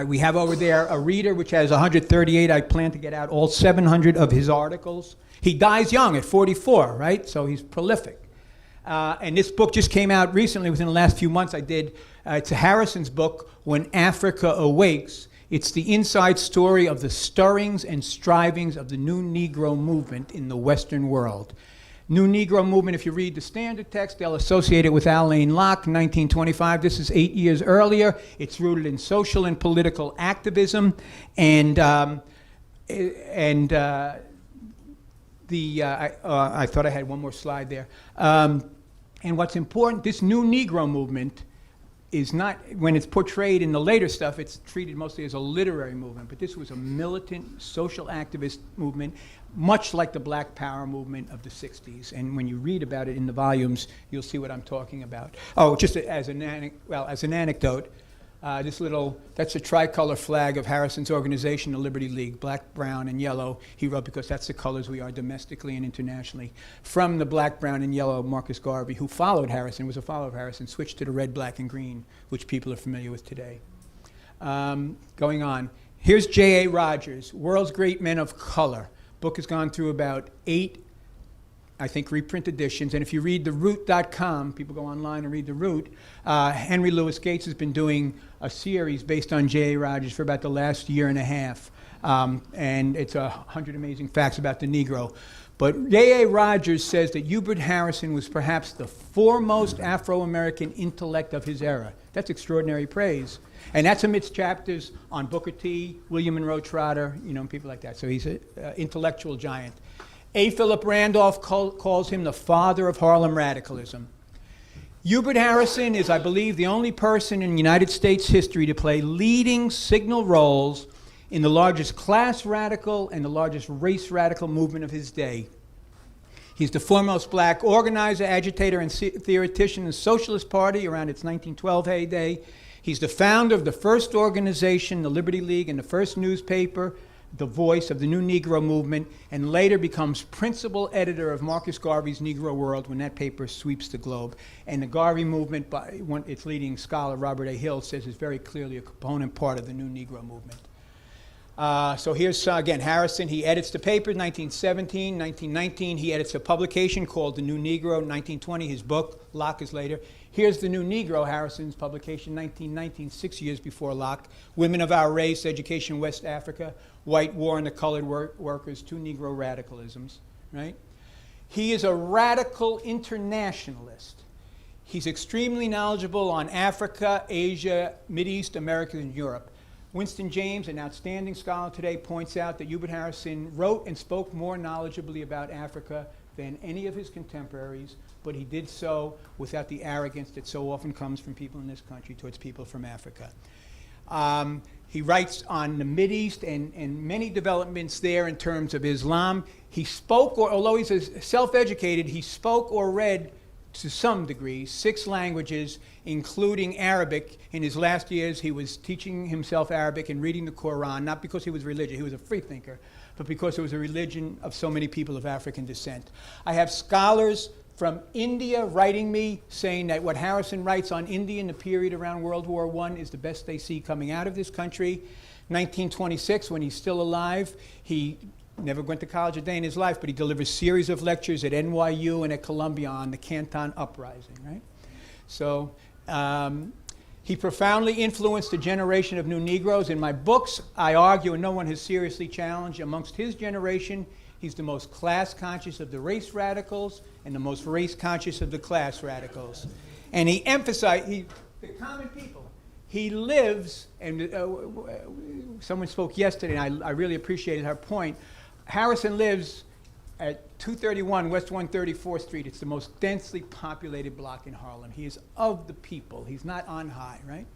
We have over there a reader which has 138. I plan to get out all 700 of his articles. He dies young at 44, right? So he's prolific. And this book just came out recently, within the last few months. It's Harrison's book, When Africa Awakes. It's the inside story of the stirrings and strivings of the new Negro movement in the Western world. New Negro movement, if you read the standard text, they'll associate it with Alain Locke, 1925. This is 8 years earlier. It's rooted in social and political activism. And I thought I had one more slide there. And what's important, this new Negro movement is not, when it's portrayed in the later stuff, it's treated mostly as a literary movement, but this was a militant social activist movement, much like the Black Power movement of the 60s. And when you read about it in the volumes, you'll see what I'm talking about. Oh, just as an anecdote, that's the tricolor flag of Harrison's organization, the Liberty League, black, brown, and yellow. He wrote because that's the colors we are domestically and internationally. From the black, brown, and yellow, Marcus Garvey, who followed Harrison, was a follower of Harrison, switched to the red, black, and green, which people are familiar with today. Going on. Here's J.A. Rogers, World's Great Men of Color. Book has gone through about 8, I think, reprint editions. And if you read theroot.com, people go online and read The Root, Henry Louis Gates has been doing a series based on J.A. Rogers for about the last year and a half. And it's 100 amazing facts about the Negro. But J.A. Rogers says that Hubert Harrison was perhaps the foremost Afro-American intellect of his era. That's extraordinary praise. And that's amidst chapters on Booker T, William Monroe Trotter, people like that. So he's an intellectual giant. A. Philip Randolph calls him the father of Harlem radicalism. Hubert Harrison is, I believe, the only person in United States history to play leading signal roles in the largest class radical and the largest race radical movement of his day. He's the foremost black organizer, agitator, and theoretician in the Socialist Party around its 1912 heyday. He's the founder of the first organization, the Liberty League, and the first newspaper, the voice of the new Negro movement, and later becomes principal editor of Marcus Garvey's Negro World when that paper sweeps the globe. And the Garvey movement, by its leading scholar, Robert A. Hill, says is very clearly a component part of the new Negro movement. So here's, again, Harrison. He edits the paper, 1917, 1919. He edits a publication called The New Negro, 1920. His book, Locke, is later. Here's The New Negro, Harrison's publication, 1919, 6 years before Locke. Women of Our Race, Education in West Africa, White War and the Colored Workers, Two Negro Radicalisms, right? He is a radical internationalist. He's extremely knowledgeable on Africa, Asia, Mideast, America, and Europe. Winston James, an outstanding scholar today, points out that Hubert Harrison wrote and spoke more knowledgeably about Africa than any of his contemporaries, but he did so without the arrogance that so often comes from people in this country towards people from Africa. He writes on the Mideast and many developments there in terms of Islam. He spoke, although he's self-educated, he spoke or read to some degree 6 languages, including Arabic. In his last years, he was teaching himself Arabic and reading the Quran, not because he was religious, he was a free thinker, but because it was a religion of so many people of African descent. I have scholars from India writing me saying that what Harrison writes on India in the period around World War I is the best they see coming out of this country. 1926, when he's still alive, he never went to college a day in his life, but he delivers a series of lectures at NYU and at Columbia on the Canton Uprising, right? So he profoundly influenced a generation of new Negroes. In my books, I argue, and no one has seriously challenged, amongst his generation, he's the most class-conscious of the race radicals and the most race-conscious of the class radicals. And he emphasized, the common people, he lives, and someone spoke yesterday, and I really appreciated her point. Harrison lives at 231 West 134th Street. It's the most densely populated block in Harlem. He is of the people. He's not on high, right?